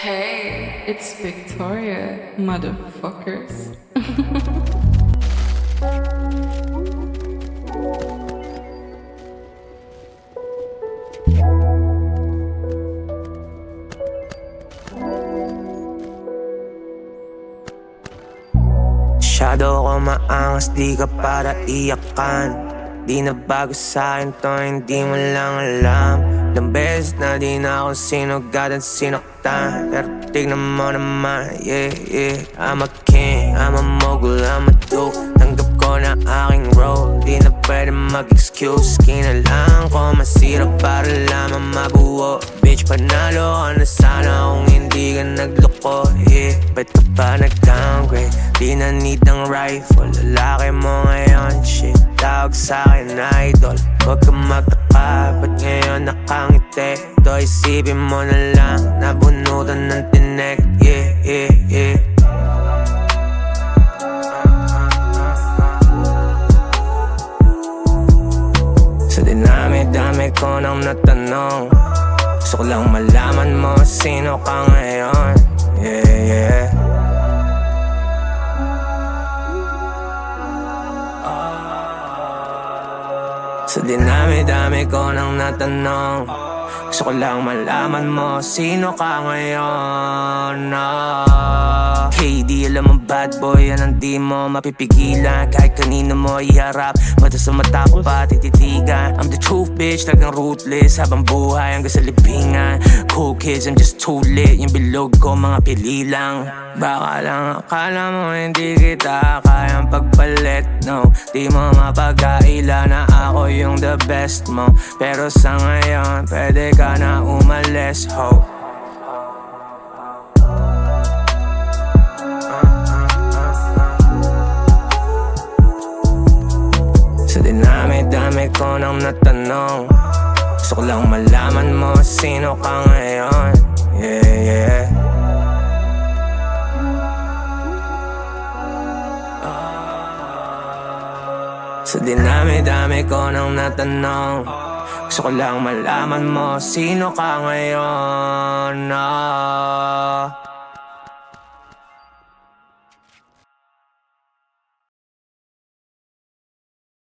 Hey, it's Victoria, motherfuckers. Masyado ko maangas, di ka para iyakan. Di na bago sa'kin to, hindi mo lang alam. Ilang beses na di na ako sinugad at sinaktan. Pero tignan mo naman, yeah, yeah. I'm a king, I'm a mogul, I'm a duke. Tanggap ko na aking role, di na pwede mag-excuse. Kinalangan ko masira para lamang mabuo. Bitch, panalo ka na sana kung hindi ka nagloko, yeah. Ba't ka pa nag-downgrade? Di na need ng rifle, lalaki mo ngayon, shit. Tawag sa'kin na idol, huwag ka magtaka. Ba't ngayon nakangiti? Ito isipin mo na lang, nabunutan ng tinek, yeah, yeah, yeah. Sa dinami-dami ko nang natanong, gusto ko lang malaman mo sino ka ngayon, yeah, yeah. Sa dinami-dami ko nang natanong, gusto ko lang malaman mo sino ka ngayon, KD, alam mo bad boy, yan ang di mo mapipigilan. Kahit kanino mo iharap, mata sa mata ko pa tititigan. I'm the truth bitch, talagang ruthless. Habang buhay hanggang sa libingan. Cool kids, I'm just too lit. Yung bilog ko, mga pili lang. Baka lang akala mo hindi kita kayang pagpalit, no. Di mo mapagkaila na ako yung the best mo. Pero sa ngayon, pwede ka na umalis, ho. Sa dinami-dami ko nang natanong, gusto ko lang malaman mo sino ka ngayon, yeah, yeah. Sa dinami-dami ko nang natanong, gusto ko lang malaman mo sino ka ngayon,